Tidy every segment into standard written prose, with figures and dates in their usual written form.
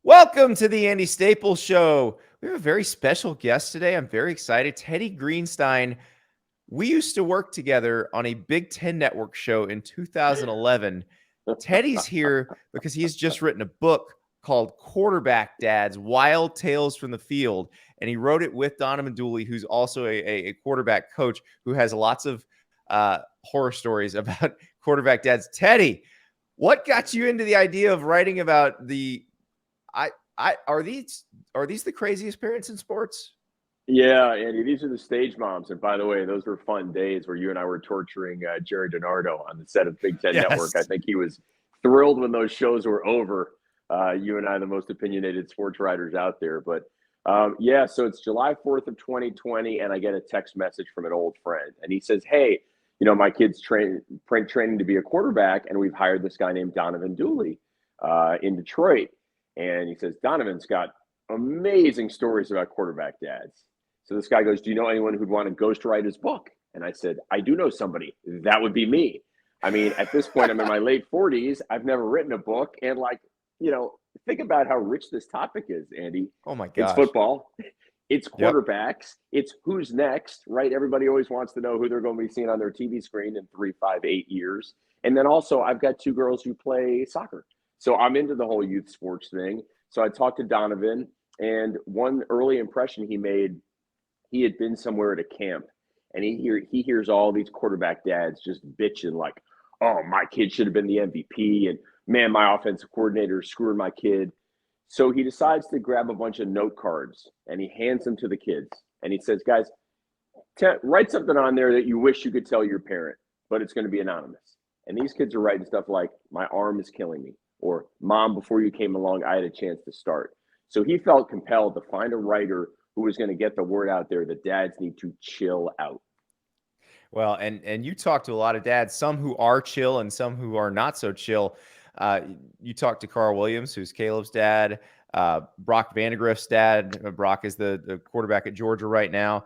Welcome to the Andy Staples Show. We have a very special guest today. I'm very excited. Teddy Greenstein. We used to work together on a Big Ten Network show in 2011. Teddy's here because he's just written a book called Quarterback Dads, Wild Tales from the Field. And he wrote it with Donovan Dooley, who's also a quarterback coach who has lots of horror stories about quarterback dads. Teddy, what got you into the idea of writing about the are these the craziest parents in sports? Yeah, Andy, these are the stage moms. And by the way, those were fun days where you and I were torturing Jerry DiNardo on the set of Big Ten Network. I Yes. think he was thrilled when those shows were over. You and I, the most opinionated sports writers out there. But yeah, so it's July 4th of 2020, and I get a text message from an old friend. And he says, hey, my kid's training to be a quarterback, and we've hired this guy named Donovan Dooley in Detroit. And he says, Donovan's got amazing stories about quarterback dads. So this guy goes, do you know anyone who'd want to ghostwrite his book? And I said, I do know somebody. That would be me. I mean, at this point, I'm in my late 40s. I've never written a book. And think about how rich this topic is, Andy. Oh my gosh. It's football. It's quarterbacks. Yep. It's who's next, right? Everybody always wants to know who they're going to be seeing on their TV screen in 3, 5, 8 years. And then also I've got 2 girls who play soccer. So I'm into the whole youth sports thing. So I talked to Donovan, and one early impression he made, he had been somewhere at a camp, and he hears all these quarterback dads just bitching like, oh, my kid should have been the MVP, and man, my offensive coordinator is screwing my kid. So he decides to grab a bunch of note cards, and he hands them to the kids. And he says, guys, write something on there that you wish you could tell your parent, but it's going to be anonymous. And these kids are writing stuff like, my arm is killing me, or Mom, before you came along, I had a chance to start. So he felt compelled to find a writer who was going to get the word out there that dads need to chill out. Well, and you talk to a lot of dads, some who are chill and some who are not so chill. You talked to Carl Williams, who's Caleb's dad, Brock Vandagriff's dad. Brock is the quarterback at Georgia right now.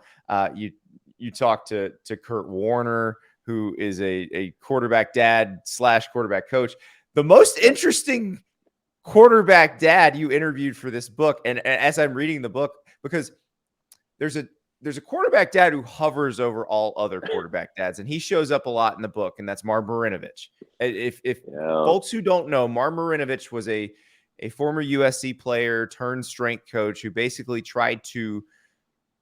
You talk to Kurt Warner, who is a quarterback dad / quarterback coach. The most interesting quarterback dad you interviewed for this book, and as I'm reading the book, because there's a quarterback dad who hovers over all other quarterback dads, and he shows up a lot in the book, and that's Marv Marinovich. If folks who don't know, Marv Marinovich was a former USC player turned strength coach who basically tried to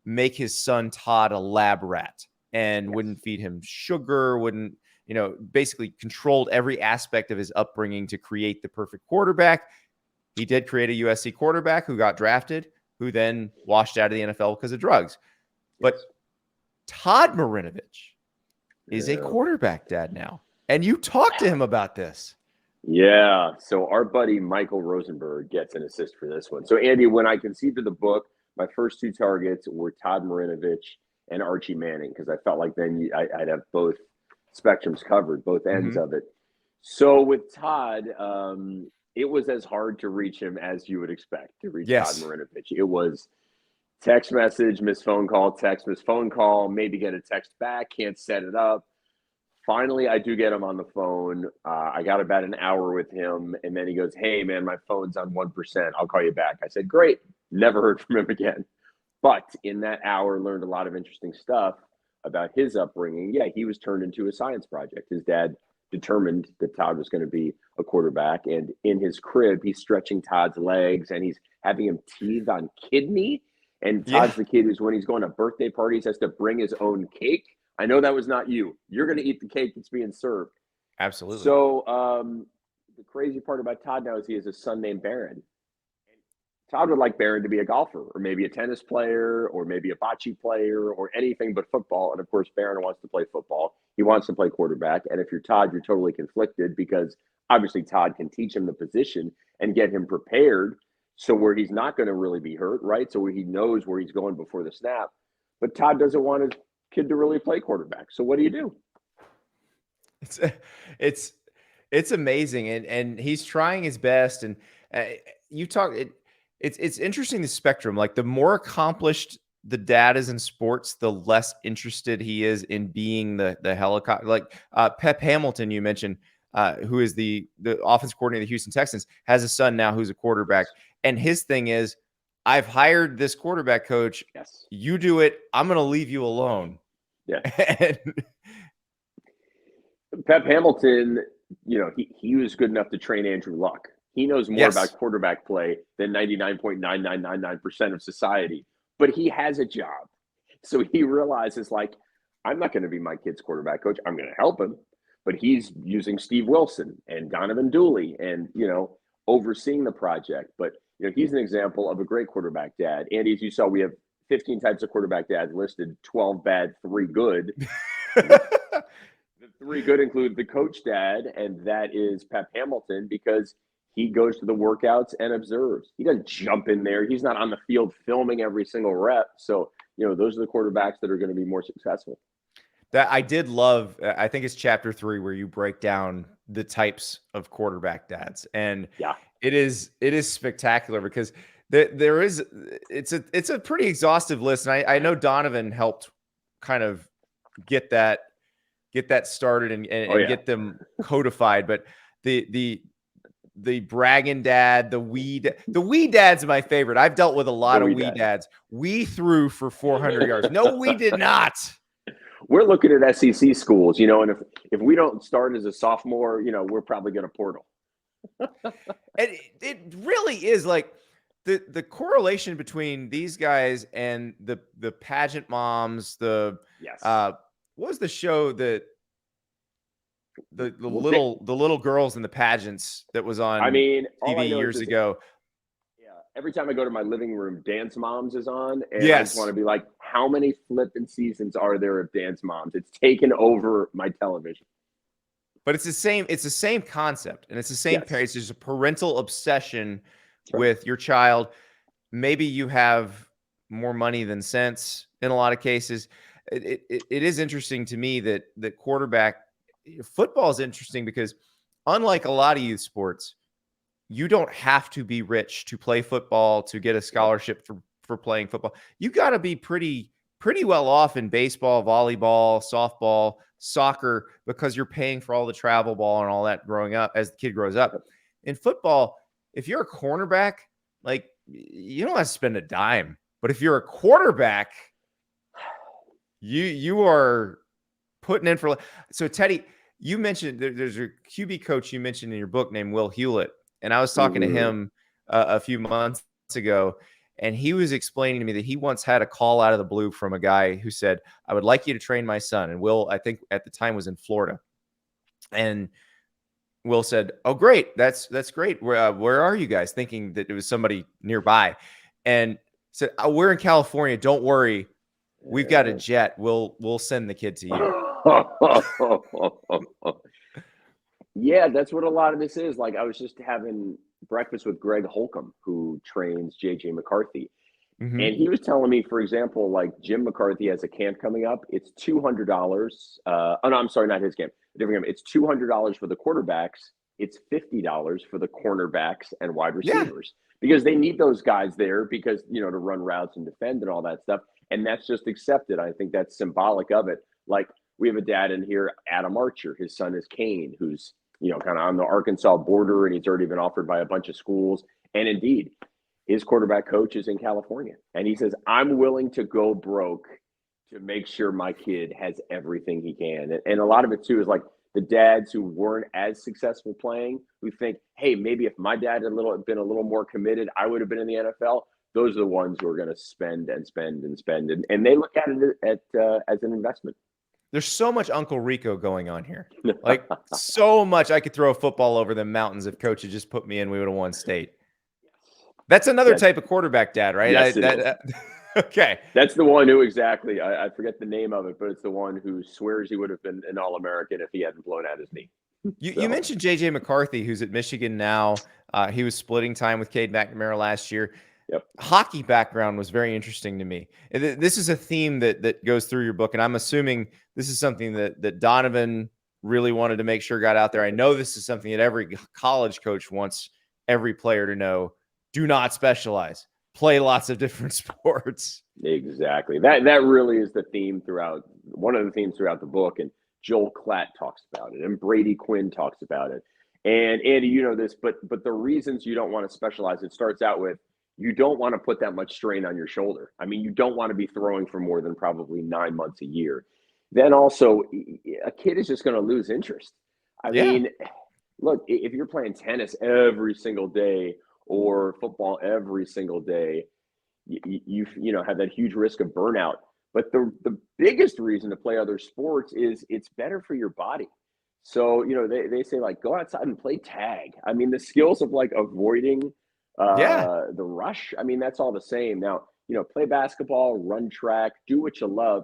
make his son Todd a lab rat and wouldn't feed him sugar, wouldn't basically controlled every aspect of his upbringing to create the perfect quarterback. He did create a USC quarterback who got drafted, who then washed out of the NFL because of drugs. But Todd Marinovich is a quarterback dad now. And you talked to him about this. Yeah. So our buddy Michael Rosenberg gets an assist for this one. So Andy, when I conceived of the book, my first 2 targets were Todd Marinovich and Archie Manning, because I felt like then I'd have both spectrums covered, both ends of it. So with Todd, it was as hard to reach him as you would expect to reach Todd Marinovich. It was text message, missed phone call, text, missed phone call, maybe get a text back, can't set it up. Finally, I do get him on the phone. I got about an hour with him, and then he goes, hey, man, my phone's on 1%. I'll call you back. I said, great. Never heard from him again. But in that hour, learned a lot of interesting stuff about his upbringing. Yeah, he was turned into a science project. His dad determined that Todd was going to be a quarterback. And in his crib, he's stretching Todd's legs, and he's having him teethe on kidney. And Todd's the kid who's, when he's going to birthday parties, has to bring his own cake. I know that was not you. You're going to eat the cake that's being served. Absolutely. So the crazy part about Todd now is he has a son named Barron. Todd would like Barron to be a golfer, or maybe a tennis player, or maybe a bocce player, or anything but football. And of course, Barron wants to play football. He wants to play quarterback. And if you're Todd, you're totally conflicted, because obviously Todd can teach him the position and get him prepared, so where he's not going to really be hurt, right? So where he knows where he's going before the snap. But Todd doesn't want his kid to really play quarterback. So what do you do? It's amazing, and he's trying his best. And you talk it. It's interesting, the spectrum. Like, the more accomplished the dad is in sports, the less interested he is in being the helicopter. Like Pep Hamilton, you mentioned, who is the offensive coordinator of the Houston Texans, has a son now who's a quarterback. And his thing is, I've hired this quarterback coach. Yes. You do it. I'm going to leave you alone. Yeah. And Pep Hamilton, he was good enough to train Andrew Luck. He knows more about quarterback play than 99.9999% of society, but he has a job. So he realizes, like, I'm not going to be my kid's quarterback coach. I'm going to help him, but he's using Steve Wilson and Donovan Dooley and, overseeing the project. But, he's an example of a great quarterback dad. Andy, as you saw, we have 15 types of quarterback dads listed, 12 bad, 3 good. The 3 good include the coach dad, and that is Pep Hamilton, because he goes to the workouts and observes. He doesn't jump in there. He's not on the field filming every single rep. So, those are the quarterbacks that are going to be more successful. That I did love. I think it's chapter 3 where you break down the types of quarterback dads, and it is spectacular because it's a pretty exhaustive list. And I know Donovan helped kind of get that started and get them codified, but the bragging dad, the wee dad's my favorite. I've dealt with a lot of wee dads. We threw for 400 yards. No, we did not. We're looking at SEC schools, and if we don't start as a sophomore, we're probably going to portal. And it really is like the correlation between these guys and the pageant moms, what was the show that the little girls in the pageants that was on TV years ago? Every time I go to my living room, Dance Moms is on, and I just want to be like, how many flipping seasons are there of Dance Moms? It's taken over my television. But it's the same concept, and it's the same parents. There's a parental obsession with your child. Maybe you have more money than sense in a lot of cases. It is interesting to me that quarterback football is interesting because, unlike a lot of youth sports, you don't have to be rich to play football, to get a scholarship for playing football. You got to be pretty well off in baseball, volleyball, softball, soccer, because you're paying for all the travel ball and all that growing up as the kid grows up. In football, if you're a cornerback, like, you don't have to spend a dime. But if you're a quarterback, you are putting in for. So Teddy, you mentioned there's a QB coach you mentioned in your book named Will Hewlett. And I was talking to him a few months ago, and he was explaining to me that he once had a call out of the blue from a guy who said, I would like you to train my son. And Will, I think at the time, was in Florida. And Will said, oh, great. That's great. Where are you guys? Thinking that it was somebody nearby. And said, oh, we're in California. Don't worry. We've got a jet. We'll send the kid to you. Yeah, that's what a lot of this is. Like, I was just having breakfast with Greg Holcomb, who trains J.J. McCarthy. Mm-hmm. And he was telling me, for example, like Jim McCarthy has a camp coming up. It's $200. Oh, no, I'm sorry, not his camp. A different camp. It's $200 for the quarterbacks. It's $50 for the cornerbacks and wide receivers because they need those guys there because, to run routes and defend and all that stuff. And that's just accepted. I think that's symbolic of it. Like, we have a dad in here, Adam Archer. His son is Kane, who's, kind of on the Arkansas border, and he's already been offered by a bunch of schools. And indeed, his quarterback coach is in California. And he says, I'm willing to go broke to make sure my kid has everything he can. And a lot of it, too, is like the dads who weren't as successful playing, who think, hey, maybe if my dad had been a little more committed, I would have been in the NFL. Those are the ones who are going to spend and spend and spend. And they look at it as an investment. There's so much Uncle Rico going on here. Like, so much. I could throw a football over the mountains if coach had just put me in. We would have won state. That's another type of quarterback dad, right? Yes, okay. That's the one who exactly. I forget the name of it, but it's the one who swears he would have been an All-American if he hadn't blown out his knee. You mentioned J.J. McCarthy, who's at Michigan now. He was splitting time with Cade McNamara last year. Yep. Hockey background was very interesting to me. This is a theme that goes through your book, and I'm assuming this is something that Donovan really wanted to make sure got out there. I know this is something that every college coach wants every player to know. Do not specialize. Play lots of different sports. Exactly. That really is the theme throughout, one of the themes throughout the book. And Joel Klatt talks about it, and Brady Quinn talks about it. And Andy, you know this, but the reasons you don't want to specialize, it starts out with you don't want to put that much strain on your shoulder. I mean, you don't want to be throwing for more than probably 9 months a year. Then also, a kid is just going to lose interest. I mean, look, if you're playing tennis every single day or football every single day, you have that huge risk of burnout. But the biggest reason to play other sports is it's better for your body. So, they say, like, go outside and play tag. I mean, the skills of, like, avoiding the rush, I mean, that's all the same. Now, play basketball, run track, do what you love.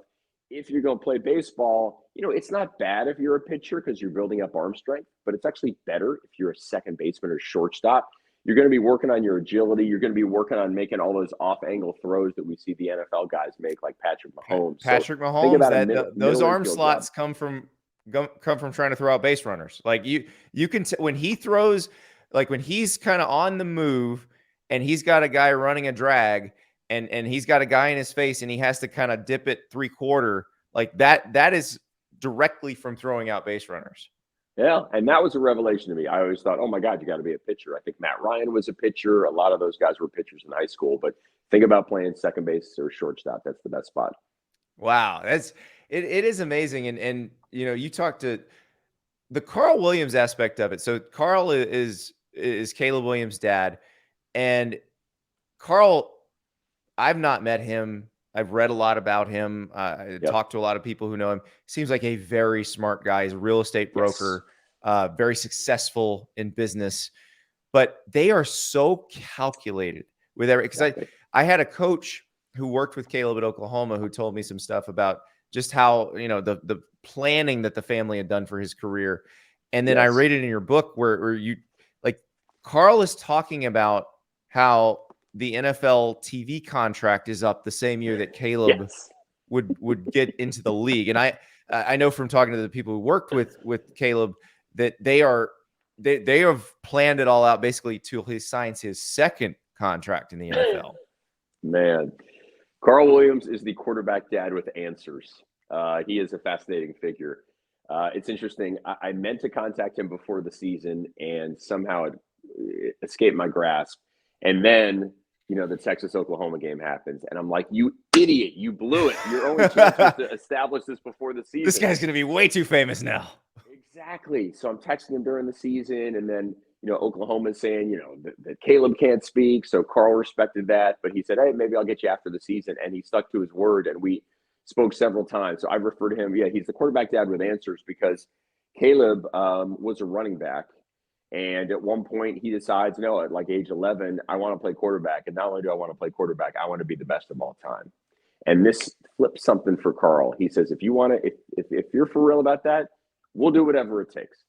If you're going to play baseball, it's not bad if you're a pitcher because you're building up arm strength, but it's actually better if you're a second baseman or shortstop. You're going to be working on your agility. You're going to be working on making all those off-angle throws that we see the NFL guys make, like Patrick Mahomes. Mahomes, those arm slots come from trying to throw out base runners. Like you can when he throws, like when he's kind of on the move and he's got a guy running a drag and he's got a guy in his face and he has to kind of dip it 3/4, like that is directly from throwing out base runners. Yeah, and that was a revelation to me. I always thought, oh my God, you got to be a pitcher. I think Matt Ryan was a pitcher. A lot of those guys were pitchers in high school, but think about playing second base or shortstop. That's the best spot. Wow, it is amazing. And you talked to the Carl Williams aspect of it. So Carl is Caleb Williams' dad, and Carl, I've not met him. I've read a lot about him. I talked to a lot of people who know him. Seems like a very smart guy. He's a real estate broker, very successful in business. But they are so calculated with everything. Because I had a coach who worked with Caleb at Oklahoma who told me some stuff about just how, the planning that the family had done for his career. And then I read it in your book where you, like, Carl is talking about how the NFL TV contract is up the same year that Caleb would get into the league. And I know from talking to the people who worked with Caleb that they have planned it all out basically till he signs his second contract in the NFL. Man, Carl Williams is the quarterback dad with answers. He is a fascinating figure. It's interesting. I meant to contact him before the season and somehow it escaped my grasp. And then, the Texas-Oklahoma game happens. And I'm like, you idiot, you blew it. Your only chance was to establish this before the season. This guy's going to be way too famous now. Exactly. So I'm texting him during the season. And then, Oklahoma's saying, that Caleb can't speak. So Carl respected that. But he said, hey, maybe I'll get you after the season. And he stuck to his word. And we spoke several times. So I refer to him. Yeah, he's the quarterback dad with answers because Caleb was a running back. And at one point he decides, no, at like age 11, I want to play quarterback. And not only do I want to play quarterback, I want to be the best of all time. And this flips something for Carl. He says, if you want to, if you're for real about that, we'll do whatever it takes.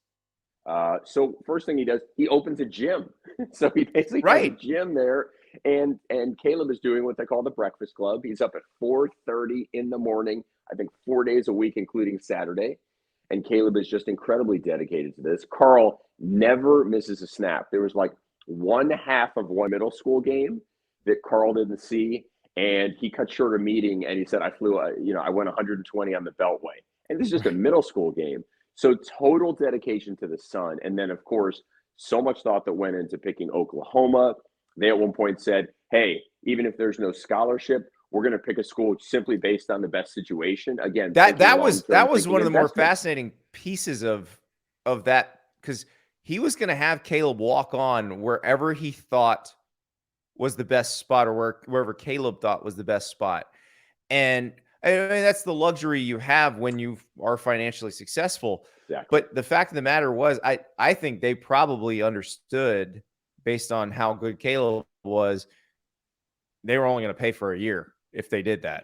So first thing he does, he opens a gym. So he basically has a gym there. And Caleb is doing what they call the breakfast club. He's up at 4:30 in the morning, I think 4 days a week, including Saturday. And Caleb is just incredibly dedicated to this. Carl never misses a snap. There was like one half of one middle school game that Carl didn't see. And he cut short a meeting and he said, I went 120 on the Beltway. And this is just a middle school game. So total dedication to the son. And then, of course, so much thought that went into picking Oklahoma. They at one point said, hey, even if there's no scholarship, we're going to pick a school simply based on the best situation. Again, that was one of the more fascinating pieces of that, because he was going to have Caleb walk on wherever he thought was the best spot or wherever Caleb thought was the best spot. And I mean, that's the luxury you have when you are financially successful. Exactly. But the fact of the matter was, I think they probably understood, based on how good Caleb was, they were only going to pay for a year if they did that.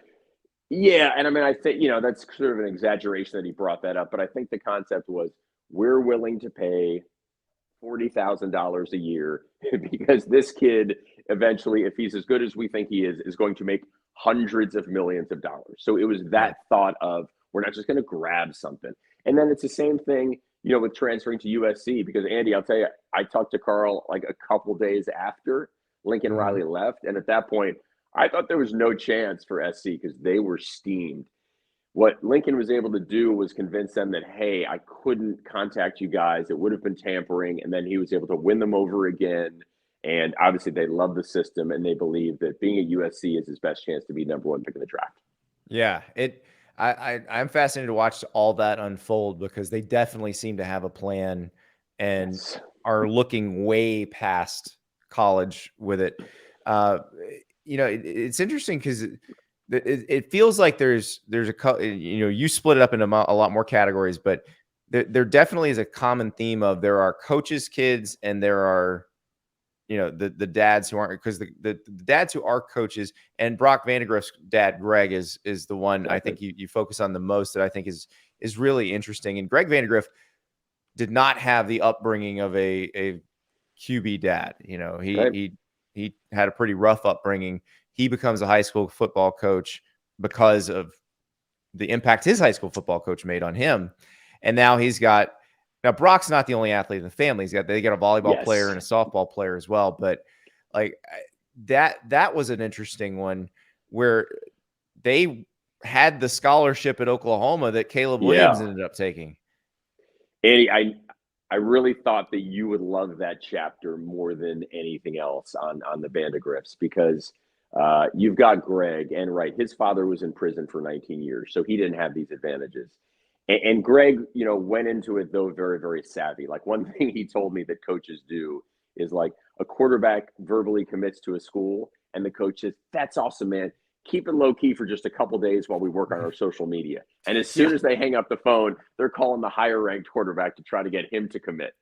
Yeah. And I mean, I think, that's sort of an exaggeration that he brought that up, but I think the concept was we're willing to pay $40,000 a year because this kid eventually, if he's as good as we think he is going to make hundreds of millions of dollars. So it was that thought of, we're not just going to grab something. And then it's the same thing, with transferring to USC, because Andy, I'll tell you, I talked to Carl like a couple days after Lincoln Riley left. And at that point, I thought there was no chance for SC because they were steamed. what Lincoln was able to do was convince them that, hey, I couldn't contact you guys. It would have been tampering. And then he was able to win them over again. And obviously they love the system and they believe that being at USC is his best chance to be number one pick in the draft. Yeah, I'm fascinated to watch all that unfold because they definitely seem to have a plan and Yes. are looking way past college with it. It's interesting because it feels like there's you split it up into a lot more categories, but there definitely is a common theme of there are coaches' kids and there are the dads who aren't, because the dads who are coaches, and Brock Vandagriff's dad, Greg, is the one I think you focus on the most, that I think is really interesting. And Greg Vandagriff did not have the upbringing of a QB dad. He had a pretty rough upbringing. He becomes a high school football coach because of the impact his high school football coach made on him. And now Brock's not the only athlete in the family. They got a volleyball player and a softball player as well. But like that was an interesting one where they had the scholarship at Oklahoma that Caleb Williams ended up taking. Andy, I really thought that you would love that chapter more than anything else on the Vandagriffs, because you've got Greg, and his father was in prison for 19 years, so he didn't have these advantages. And Greg, went into it, though, very, very savvy. Like, one thing he told me that coaches do is, like, a quarterback verbally commits to a school, and the coach says, "That's awesome, man. Keep it low key for just a couple days while we work on our social media." And as soon as they hang up the phone, they're calling the higher ranked quarterback to try to get him to commit.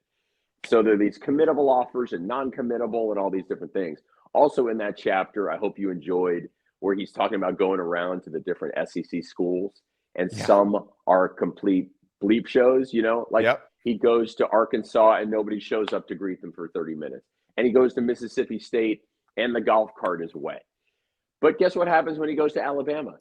So there are these committable offers and non-committable and all these different things. Also in that chapter, I hope you enjoyed, where he's talking about going around to the different SEC schools, and some are complete bleep shows, he goes to Arkansas and nobody shows up to greet them for 30 minutes. And he goes to Mississippi State and the golf cart is wet. But guess what happens when he goes to Alabama?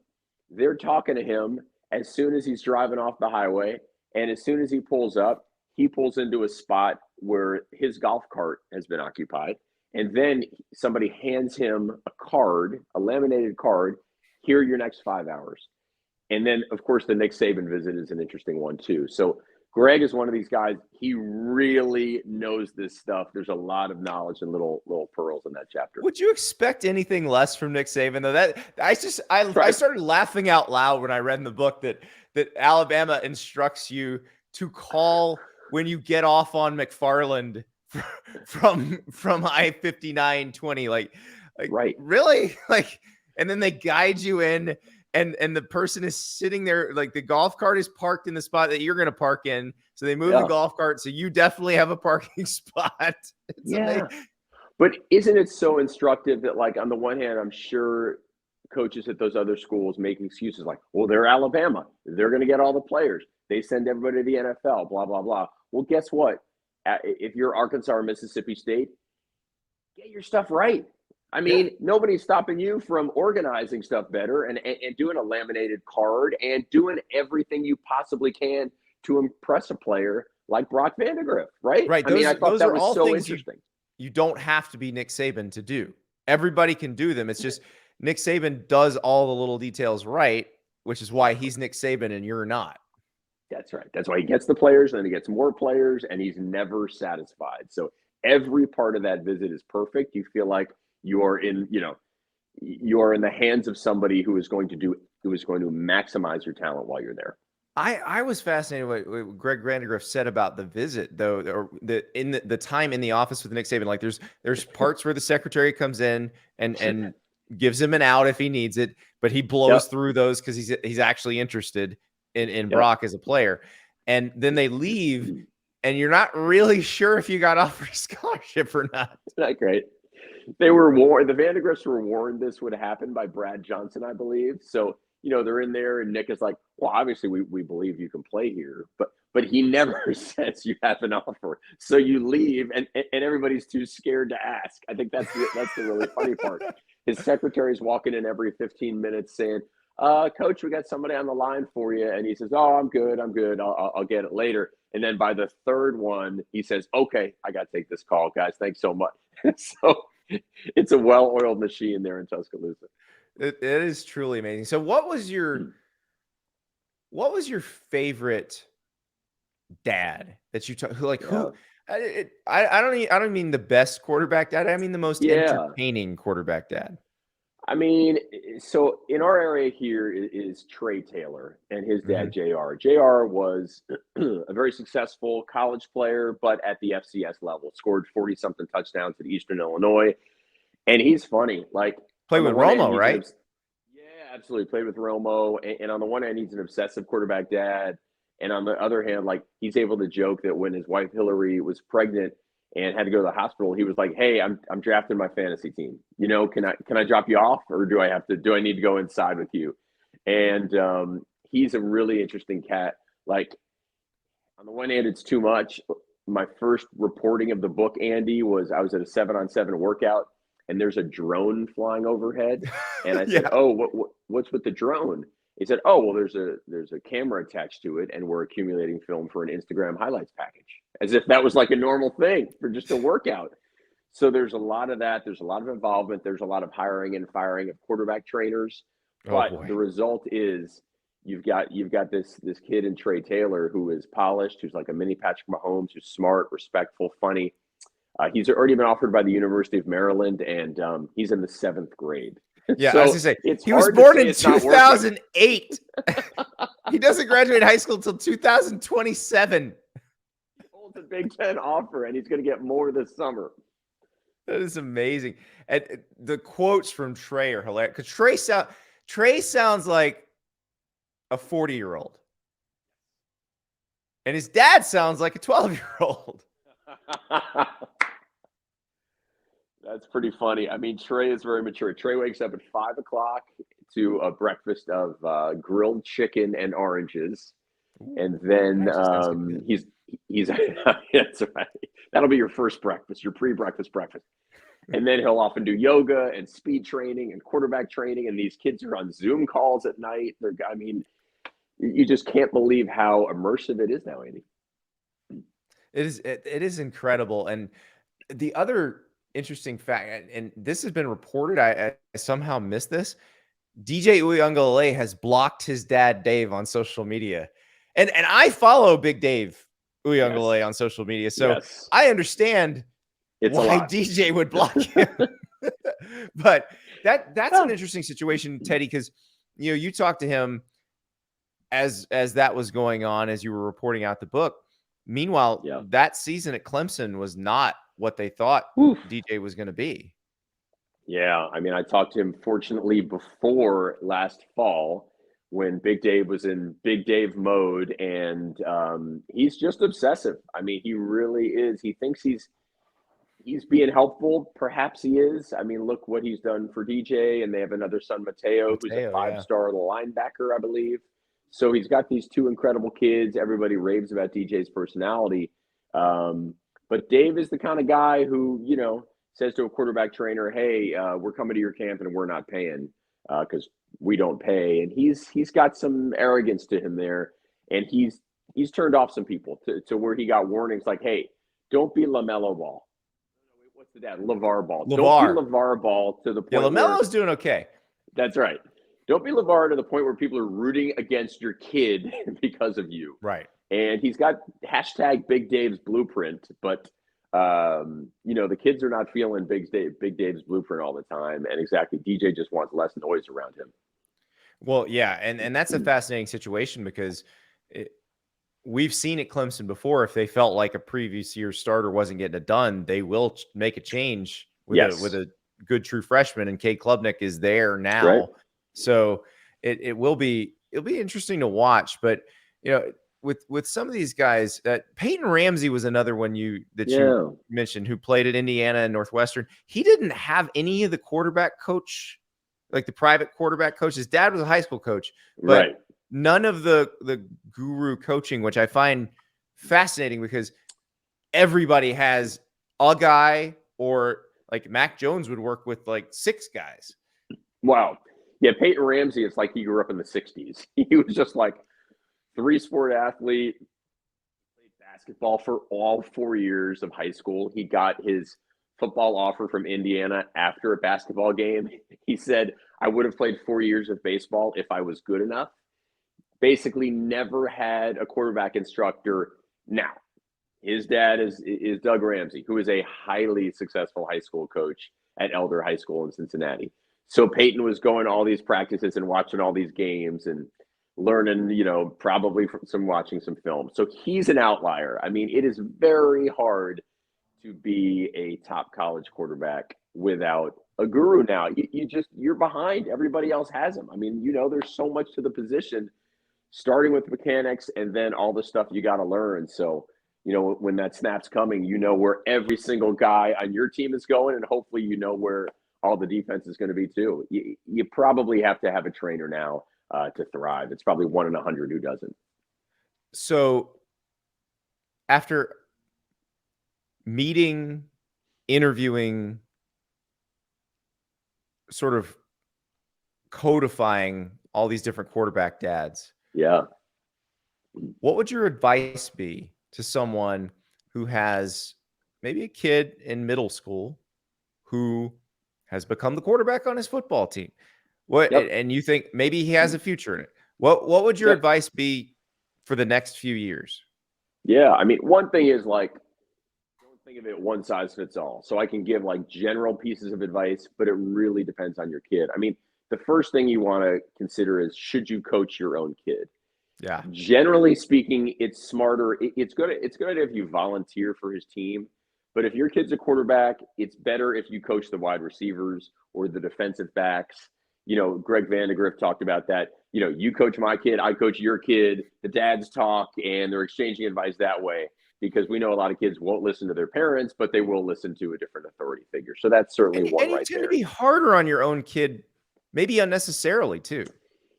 They're talking to him as soon as he's driving off the highway. And as soon as he pulls up, he pulls into a spot where his golf cart has been occupied. And then somebody hands him a laminated card. Here are your next 5 hours. And then, of course, the Nick Saban visit is an interesting one, too. So Greg is one of these guys. He really knows this stuff. There's a lot of knowledge and little pearls in that chapter. Would you expect anything less from Nick Saban, though? I started laughing out loud when I read in the book that Alabama instructs you to call when you get off on McFarland from I-59-20. Like really? Like, and then they guide you in. And the person is sitting there, like the golf cart is parked in the spot that you're going to park in. So they move the golf cart. So you definitely have a parking spot. But isn't it so instructive that, like, on the one hand, I'm sure coaches at those other schools make excuses like, well, they're Alabama. They're going to get all the players. They send everybody to the NFL, blah, blah, blah. Well, guess what? If you're Arkansas or Mississippi State, get your stuff right. I mean, nobody's stopping you from organizing stuff better and doing a laminated card and doing everything you possibly can to impress a player like Brock Vandagriff, right? Right. I thought that was so interesting. You don't have to be Nick Saban to do. Everybody can do them. It's just Nick Saban does all the little details right, which is why he's Nick Saban and you're not. That's right. That's why he gets the players, and then he gets more players, and he's never satisfied. So every part of that visit is perfect. You feel like you are in the hands of somebody who is going to maximize your talent while you're there. I was fascinated what Greg Vandagriff said about the visit, though, or the time in the office with Nick Saban. Like there's parts where the secretary comes in and gives him an out if he needs it, but he blows through those because he's actually interested in Brock as a player. And then they leave, and you're not really sure if you got offered a scholarship or not. Isn't that great? They were warned. The Vandagriffs were warned this would happen by Brad Johnson, I believe. So, they're in there, and Nick is like, well, obviously we believe you can play here, but he never says you have an offer. So you leave, and everybody's too scared to ask. I think that's the really funny part. His secretary's walking in every 15 minutes saying, Coach, we got somebody on the line for you. And he says, oh, I'm good. I'll get it later. And then by the third one, he says, okay, I got to take this call, guys. Thanks so much. So it's a well-oiled machine there in Tuscaloosa. It is truly amazing. So what was your what was your favorite dad that you took? Yeah. I don't mean the best quarterback dad. I mean the most Yeah. entertaining quarterback dad. I mean, so in our area here is Trey Taylor and his dad, Mhm. JR. JR was a very successful college player, but at the FCS level, scored 40 something touchdowns at Eastern Illinois. And he's funny. Like, Played on the with one hand, Romo, right? yeah, absolutely. Played with Romo. And on the one hand, he's an obsessive quarterback dad. And on the other hand, like, he's able to joke that when his wife Hillary was pregnant and had to go to the hospital, he was like, "Hey, I'm drafting my fantasy team. You know, can I drop you off, or do I need to go inside with you?" And he's a really interesting cat. Like, on the one hand, it's too much. My first reporting of the book, Andy, was I was at a 7-on-7 workout, and there's a drone flying overhead, and I said, Yeah. "Oh, what's with the drone?" He said, "Oh, well, there's a camera attached to it, and we're accumulating film for an Instagram highlights package," as if that was like a normal thing for just a workout. So there's a lot of that. There's a lot of involvement. There's a lot of hiring and firing of quarterback trainers. Oh But boy. the result is you've got this kid in Trey Taylor who is polished, who's like a mini Patrick Mahomes, who's smart, respectful, funny. He's already been offered by the University of Maryland, and he's in the 7th grade. Yeah, I was So gonna say it's he was hard to born say in it's not working. 2008. He doesn't graduate high school until 2027. He holds a Big Ten offer, and he's going to get more this summer. That is amazing. And the quotes from Trey are hilarious because Trey sounds like a 40-year-old, and his dad sounds like a 12-year-old. That's pretty funny. I mean, Trey is very mature. Trey wakes up at 5 o'clock to a breakfast of grilled chicken and oranges, and Ooh, then that actually sounds good. he's that's right. That'll be your first breakfast, your pre-breakfast breakfast. And then he'll often do yoga and speed training and quarterback training. And these kids are on Zoom calls at night. I mean, you just can't believe how immersive it is now, Andy. It is incredible. And the other interesting fact, and this has been reported, I somehow missed this. DJ Uiagalelei has blocked his dad Dave on social media, and I follow Big Dave Uiagalelei Yes. on social media, so Yes. I understand It's a why lot. DJ would block him. But that's an interesting situation, Teddy, because you talked to him as that was going on as you were reporting out the book. Meanwhile, Yeah. that season at Clemson was not what they thought Oof. DJ was going to be. Yeah. I mean, I talked to him fortunately before last fall when Big Dave was in Big Dave mode, and he's just obsessive. I mean, he really is. He thinks he's being helpful. Perhaps he is. I mean, look what he's done for DJ, and they have another son, Mateo, who's a Mateo, yeah. 5-star linebacker, I believe. So he's got these two incredible kids. Everybody raves about DJ's personality. But Dave is the kind of guy who, says to a quarterback trainer, "Hey, we're coming to your camp and we're not paying because we don't pay." And he's got some arrogance to him there, and he's turned off some people to where he got warnings like, "Hey, don't be LaMelo Ball." What's the dad? LeVar Ball. Don't be LeVar Ball to the Yeah, point where LaMelo's doing okay. that's right. Don't be LeVar to the point where people are rooting against your kid because of you. Right. And he's got hashtag Big Dave's blueprint, but the kids are not feeling Big Dave's blueprint all the time. And exactly, DJ just wants less noise around him. Well, yeah, and that's a fascinating situation because we've seen at Clemson before. If they felt like a previous year's starter wasn't getting it done, they will make a change with a good true freshman. And Cade Klubnik is there now, right. So it'll be interesting to watch. But with some of these guys, Peyton Ramsey was another one you mentioned who played at Indiana and Northwestern. He didn't have any of the quarterback coach, like the private quarterback coach. His dad was a high school coach, but none of the guru coaching, which I find fascinating because everybody has a guy, or like Mac Jones would work with like 6 guys. Wow. Yeah, Peyton Ramsey, it's like he grew up in the 60s. He was just like 3-sport athlete, played basketball for all 4 years of high school. He got his football offer from Indiana after a basketball game. He said, "I would have played 4 years of baseball if I was good enough." basically never had a quarterback instructor. Now, his dad is Doug Ramsey, who is a highly successful high school coach at Elder High School in Cincinnati. So Peyton was going to all these practices and watching all these games and learning, probably from watching some film. So he's an outlier. I mean, it is very hard to be a top college quarterback without a guru now. You're behind. Everybody else has them. I mean, there's so much to the position, starting with mechanics and then all the stuff you got to learn. So, when that snap's coming, where every single guy on your team is going, and hopefully where all the defense is going to be too. You probably have to have a trainer now to thrive. It's probably 1 in 100 who doesn't. So after meeting, interviewing, sort of codifying all these different quarterback dads. Yeah. What would your advice be to someone who has maybe a kid in middle school who has become the quarterback on his football team? And you think maybe he has a future in it? What would your advice be for the next few years? Yeah, I mean, one thing is don't think of it one size fits all. So I can give general pieces of advice, but it really depends on your kid. I mean, the first thing you want to consider is, should you coach your own kid? Yeah. Generally speaking, it's smarter. It's good if you volunteer for his team. But if your kid's a quarterback, it's better if you coach the wide receivers or the defensive backs. Greg Vandagriff talked about that. You coach my kid, I coach your kid. The dads talk, and they're exchanging advice that way, because we know a lot of kids won't listen to their parents, but they will listen to a different authority figure. So that's certainly one right there. And it's going to be harder on your own kid, maybe unnecessarily too.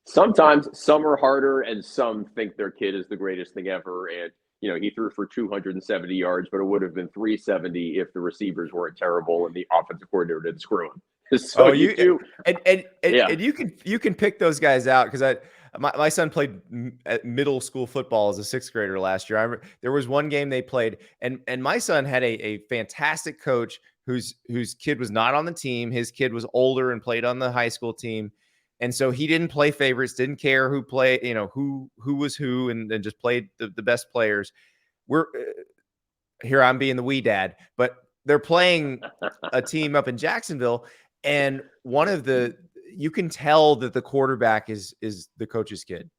Sometimes some are harder, and some think their kid is the greatest thing ever. And, he threw for 270 yards, but it would have been 370 if the receivers weren't terrible and the offensive coordinator didn't screw him. So you can pick those guys out, because my son played middle school football as a 6th grader last year. There was one game they played, and my son had a fantastic coach whose kid was not on the team. His kid was older and played on the high school team. And so he didn't play favorites, didn't care who played, who was who, and just played the best players. Here I'm being the wee dad, but they're playing a team up in Jacksonville, and you can tell that the quarterback is the coach's kid,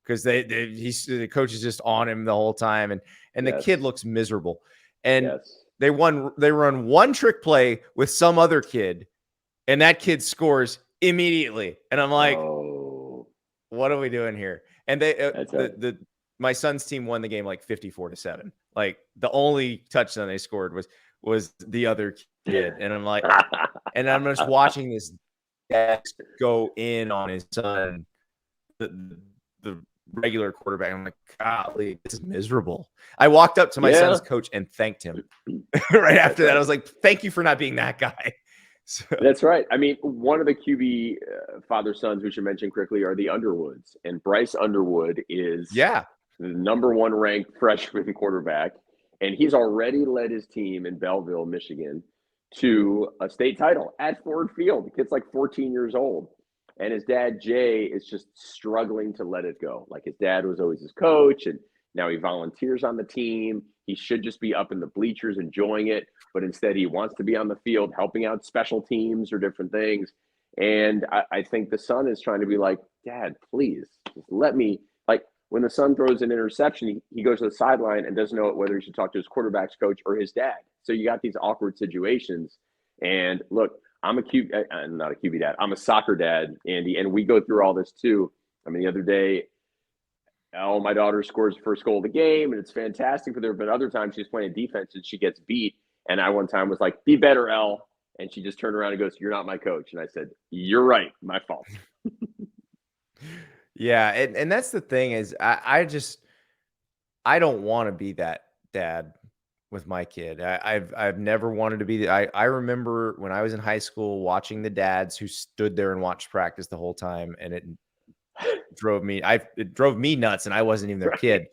because the coach is just on him the whole time, and the kid looks miserable. And they run one trick play with some other kid, and that kid scores immediately. And I'm like, what are we doing here? And my son's team won the game 54-7. The only touchdown they scored was the other kid. And I'm like, and I'm just watching this dad go in on his son, the regular quarterback. I'm like, golly, this is miserable. I walked up to my son's coach and thanked him right after that. I was like, thank you for not being that guy. So. That's right. I mean, one of the QB father-sons we should mention quickly are the Underwoods. And Bryce Underwood is the number 1 ranked freshman quarterback. And he's already led his team in Belleville, Michigan, to a state title at Ford Field. The kid's 14 years old. And his dad, Jay, is just struggling to let it go. His dad was always his coach, and now he volunteers on the team. He should just be up in the bleachers enjoying it, but instead he wants to be on the field helping out special teams or different things. And I think the son is trying to be like, Dad, please, just let me. When the son throws an interception, he goes to the sideline and doesn't know whether he should talk to his quarterback's coach or his dad. So you got these awkward situations. And look, I'm not a QB dad. I'm a soccer dad, Andy, and we go through all this too. I mean, the other day, my daughter scores the first goal of the game, and it's fantastic for her. But other times she's playing defense and she gets beat. And I one time was like, be better, Elle. And she just turned around and goes, you're not my coach. And I said, you're right. My fault. Yeah. And that's the thing is I don't want to be that dad with my kid. I've never wanted to be. I remember when I was in high school watching the dads who stood there and watched practice the whole time, and it drove me nuts, and I wasn't even their kid.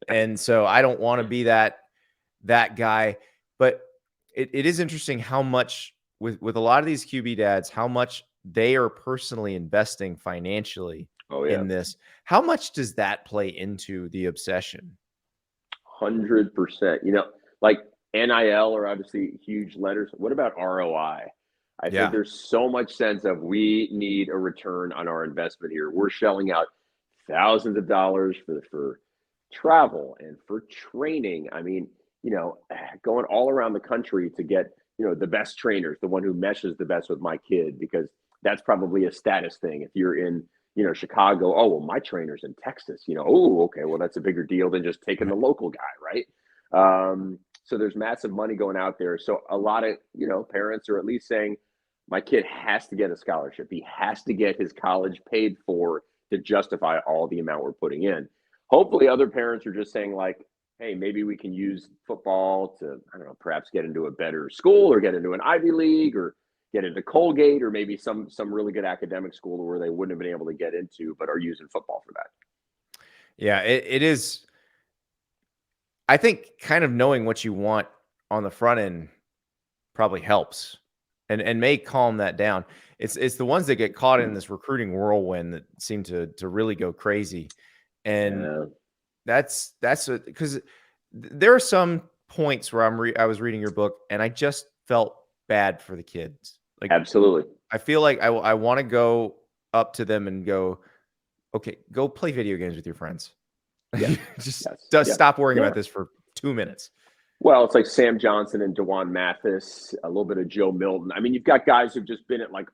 And so I don't want to be that guy. But it is interesting how much with a lot of these QB dads, how much they are personally investing financially Oh yeah. in this. How much does that play into the obsession? 100%. Like NIL are obviously huge letters. What about ROI? I think Yeah. there's so much sense of we need a return on our investment here. We're shelling out thousands of dollars for travel and for training. I mean, going all around the country to get, the best trainers, the one who meshes the best with my kid, because that's probably a status thing. If you're in, Chicago, oh, well, my trainer's in Texas, oh, okay, well, that's a bigger deal than just taking the local guy, right? So there's massive money going out there. So a lot of, parents are at least saying, my kid has to get a scholarship. He has to get his college paid for to justify all the amount we're putting in. Hopefully other parents are just saying like, hey, maybe we can use football to, I don't know, perhaps get into a better school or get into an Ivy League or get into Colgate or maybe some really good academic school where they wouldn't have been able to get into, but are using football for that. Yeah, it is. I think kind of knowing what you want on the front end probably helps and may calm that down. It's the ones that get caught in this recruiting whirlwind that seem to really go crazy. And Yeah. that's because there are some points where I was reading your book and I just felt bad for the kids. Like, Absolutely. I feel like I want to go up to them and go, okay, go play video games with your friends. Yeah. Just Yes. stop worrying Yeah. about this for 2 minutes. Well, it's like Sam Johnson and DeJuan Mathis, a little bit of Joe Milton. I mean, you've got guys who've just been at like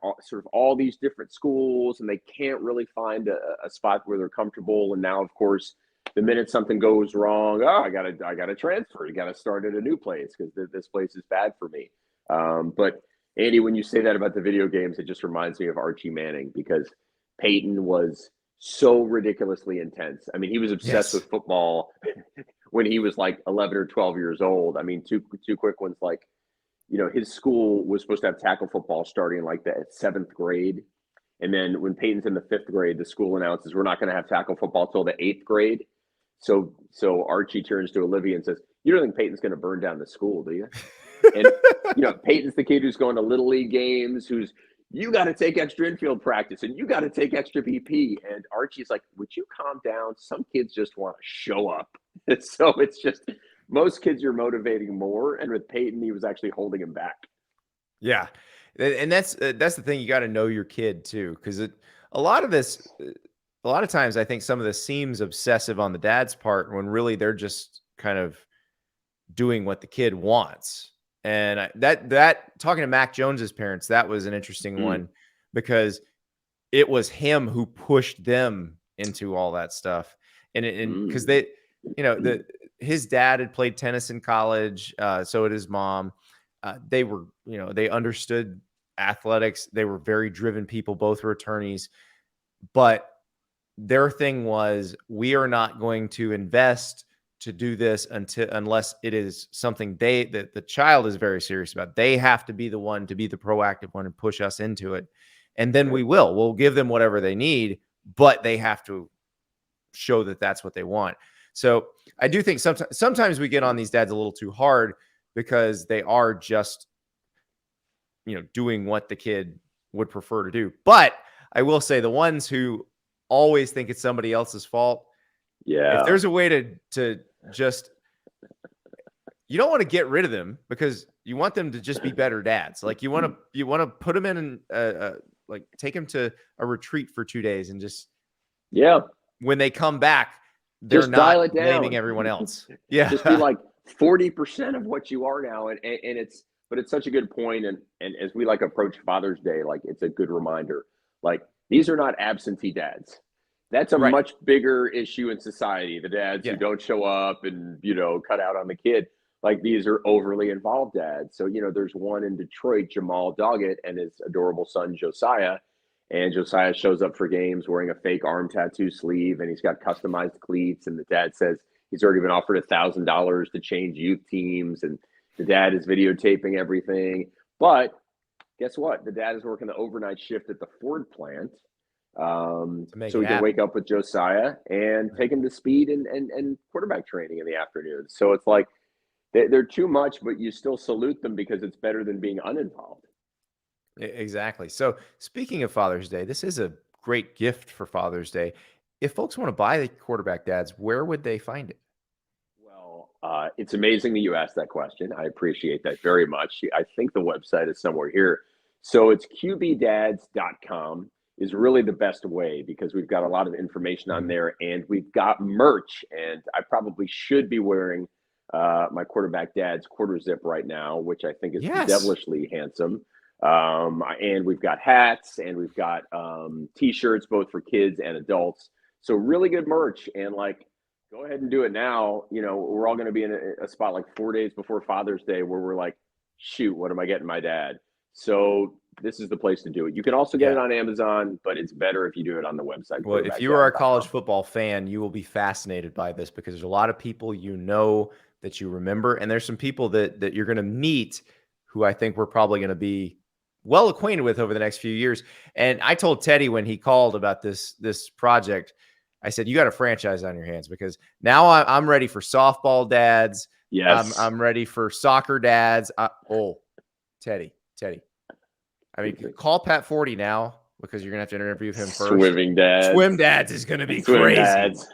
all these different schools, and they can't really find a spot where they're comfortable. And now, of course, the minute something goes wrong, oh, I gotta transfer. You gotta start at a new place because this place is bad for me. But Andy, when you say that about the video games, it just reminds me of Archie Manning because Peyton was so ridiculously intense. I mean, he was obsessed with football when he was like 11 or 12 years old. I mean, two quick ones. Like, his school was supposed to have tackle football starting like the 7th grade. And then when Peyton's in the 5th grade, the school announces we're not going to have tackle football till the 8th grade. So Archie turns to Olivia and says, "You don't think Peyton's going to burn down the school, do you?" And Peyton's the kid who's going to little league games, who's you got to take extra infield practice and you got to take extra BP. And Archie's like, "Would you calm down? Some kids just want to show up." So it's just most kids you're motivating more, and with Peyton, he was actually holding him back. Yeah, and that's the thing. You got to know your kid too, because a lot of times I think some of this seems obsessive on the dad's part when really they're just kind of doing what the kid wants. And that talking to Mac Jones's parents, that was an interesting one because it was him who pushed them into all that stuff. And because they, his dad had played tennis in college, so did his mom. They were, they understood athletics. They were very driven people. Both were attorneys, but their thing was, we are not going to invest to do this unless it is something that the child is very serious about. They have to be the one to be the proactive one and push us into it. And then we'll give them whatever they need, but they have to show that that's what they want. So I do think sometimes we get on these dads a little too hard because they are just, doing what the kid would prefer to do. But I will say the ones who always think it's somebody else's fault. Yeah. If there's a way to just, you don't want to get rid of them because you want them to just be better dads. Like you want to put them in like take them to a retreat for 2 days and just, when they come back, they're just dial it not down. blaming everyone else. Yeah. Just be like 40% of what you are now. And it's such a good point. And as we approach Father's Day, it's a good reminder, these are not absentee dads. That's a much bigger issue in society. The dads who don't show up and, cut out on the kid. These are overly involved dads. So, there's one in Detroit, Jamal Doggett, and his adorable son, Josiah. And Josiah shows up for games wearing a fake arm tattoo sleeve, and he's got customized cleats. And the dad says he's already been offered $1,000 to change youth teams. And the dad is videotaping everything. But guess what? The dad is working the overnight shift at the Ford plant. So he can wake up with Josiah and take him to speed and quarterback training in the afternoon. So it's they're too much, but you still salute them because it's better than being uninvolved. Exactly. So speaking of Father's Day, this is a great gift for Father's Day. If folks want to buy the Quarterback Dads, where would they find it? Well, it's amazing that you asked that question. I appreciate that very much. I think the website is somewhere here. So it's qbdads.com is really the best way because we've got a lot of information on there and we've got merch. And I probably should be wearing my Quarterback Dad's quarter zip right now, which I think is devilishly handsome. And we've got hats and we've got T-shirts, both for kids and adults. So really good merch. And like, go ahead and do it now. You know, we're all going to be in a spot like 4 days before Father's Day where we're like, shoot, what am I getting my dad? So this is the place to do it. You can also get it on Amazon, but it's better if you do it on the website. Well, if you are a college football fan, you will be fascinated by this because there's a lot of people that you remember, and there's some people that you're going to meet who I think we're probably going to be well acquainted with over the next few years. And I told Teddy when he called about this project, I said, you got a franchise on your hands because now I'm ready for softball dads. Yes. I'm ready for soccer dads. Teddy. I mean, call Pat 40 now because you're going to have to interview him first. Swimming dads. Swim dads is going to be crazy. Dads.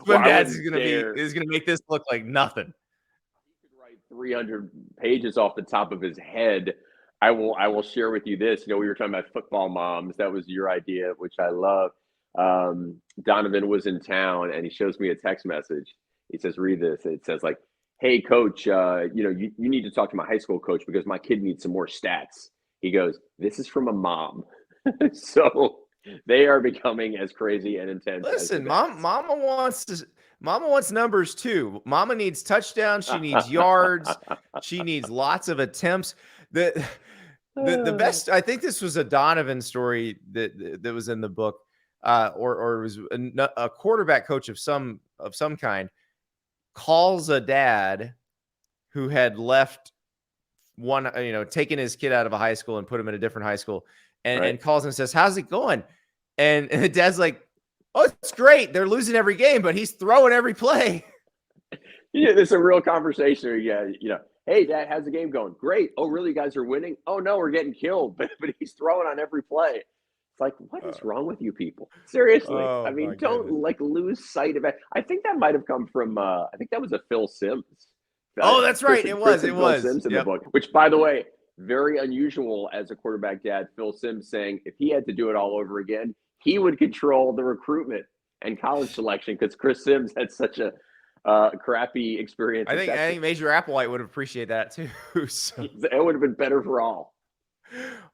Swim dads is going to make this look like nothing. He could write 300 pages off the top of his head. I will share with you this. You know, we were talking about football moms. That was your idea, which I love. Donovan was in town and he shows me a text message. He says, read this. It says like, hey coach, you need to talk to my high school coach because my kid needs some more stats. He goes, this is from a mom. So they are becoming as crazy and intense. Listen, mama wants numbers too. Mama needs touchdowns. She needs yards. She needs lots of attempts. The best, I think this was a Donovan story that was in the book. Or it was a quarterback coach of some kind calls a dad who had left taken his kid out of a high school and put him in a different high school and calls and says, how's it going? And the dad's like, oh, it's great. They're losing every game, but he's throwing every play. Yeah, there's a real conversation. Yeah, hey, Dad, how's the game going? Great. Oh, really? You guys are winning? Oh, no, we're getting killed. But he's throwing on every play. It's like, what is wrong with you people? Seriously. I mean, don't lose sight of it. I think that might have come from, I think that was a Phil Simms. Oh, that's right. It was Phil Simms in the book, which, by the way, very unusual as a quarterback dad. Phil Simms saying if he had to do it all over again, he would control the recruitment and college selection because Chris Simms had such a crappy experience. I think Major Applewhite would appreciate that too. So. It would have been better for all.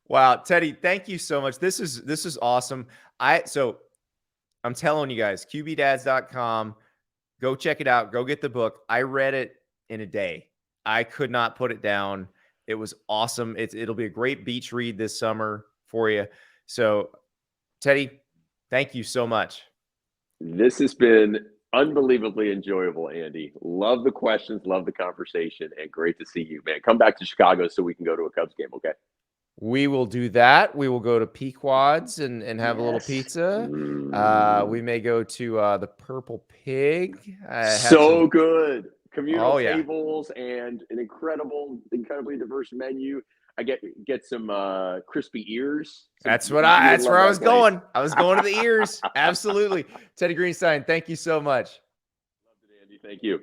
Wow, Teddy, thank you so much. This is awesome. I'm telling you guys, qbdads.com. Go check it out. Go get the book. I read it in a day. I could not put it down. It was awesome. It'll be a great beach read this summer for you. So, Teddy, thank you so much. This has been unbelievably enjoyable, Andy. Love the questions, love the conversation, and great to see you, man. Come back to Chicago so we can go to a Cubs game, okay? We will do that. We will go to Pequod's and have a little pizza. We may go to the Purple Pig. So good. Communal tables and an incredibly diverse menu. I get some crispy ears. That's where I was going. I was going to the ears. Absolutely. Teddy Greenstein, thank you so much. Loved it, Andy. Thank you.